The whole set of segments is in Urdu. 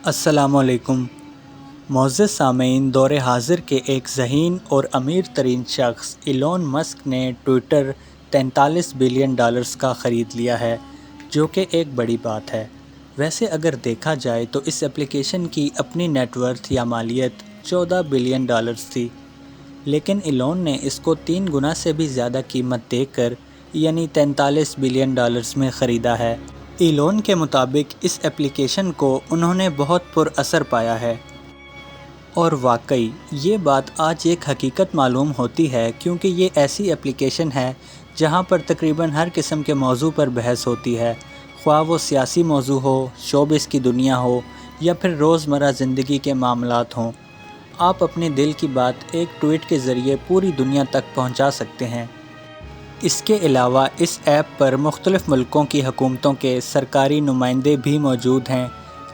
السلام علیکم معزز سامعین، دور حاضر کے ایک ذہین اور امیر ترین شخص ایلون مسک نے ٹویٹر 43 بلین ڈالرز کا خرید لیا ہے، جو کہ ایک بڑی بات ہے۔ ویسے اگر دیکھا جائے تو اس اپلیکیشن کی اپنی نیٹ ورتھ یا مالیت 14 بلین ڈالرز تھی، لیکن ایلون نے اس کو 3 گنا سے بھی زیادہ قیمت دے کر یعنی 43 بلین ڈالرز میں خریدا ہے۔ ایلون کے مطابق اس اپلیکیشن کو انہوں نے بہت پر اثر پایا ہے، اور واقعی یہ بات آج ایک حقیقت معلوم ہوتی ہے، کیونکہ یہ ایسی اپلیکیشن ہے جہاں پر تقریباً ہر قسم کے موضوع پر بحث ہوتی ہے، خواہ وہ سیاسی موضوع ہو، شوبز کی دنیا ہو یا پھر روزمرہ زندگی کے معاملات ہوں۔ آپ اپنے دل کی بات ایک ٹویٹ کے ذریعے پوری دنیا تک پہنچا سکتے ہیں۔ اس کے علاوہ اس ایپ پر مختلف ملکوں کی حکومتوں کے سرکاری نمائندے بھی موجود ہیں،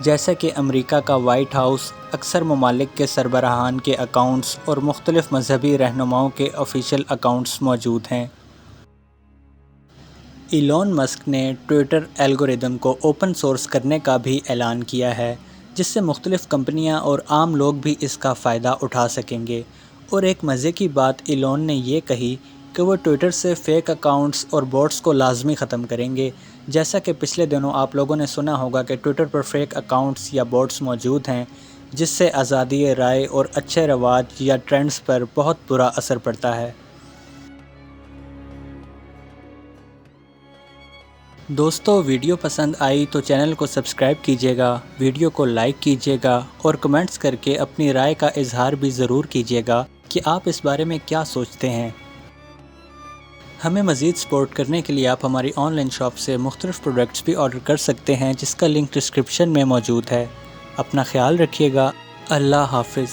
جیسا کہ امریکہ کا وائٹ ہاؤس، اکثر ممالک کے سربراہان کے اکاؤنٹس اور مختلف مذہبی رہنماؤں کے آفیشیل اکاؤنٹس موجود ہیں۔ ایلون مسک نے ٹویٹر الگورتھم کو اوپن سورس کرنے کا بھی اعلان کیا ہے، جس سے مختلف کمپنیاں اور عام لوگ بھی اس کا فائدہ اٹھا سکیں گے۔ اور ایک مزے کی بات ایلون نے یہ کہی کہ وہ ٹویٹر سے فیک اکاؤنٹس اور بوٹس کو لازمی ختم کریں گے، جیسا کہ پچھلے دنوں آپ لوگوں نے سنا ہوگا کہ ٹویٹر پر فیک اکاؤنٹس یا بوٹس موجود ہیں، جس سے آزادی رائے اور اچھے رواج یا ٹرینڈز پر بہت برا اثر پڑتا ہے۔ دوستو، ویڈیو پسند آئی تو چینل کو سبسکرائب کیجیے گا، ویڈیو کو لائک کیجیے گا اور کمنٹس کر کے اپنی رائے کا اظہار بھی ضرور کیجیے گا کہ آپ اس بارے میں کیا سوچتے ہیں۔ ہمیں مزید سپورٹ کرنے کے لیے آپ ہماری آن لائن شاپ سے مختلف پروڈکٹس بھی آرڈر کر سکتے ہیں، جس کا لنک ڈسکرپشن میں موجود ہے۔ اپنا خیال رکھیے گا۔ اللہ حافظ۔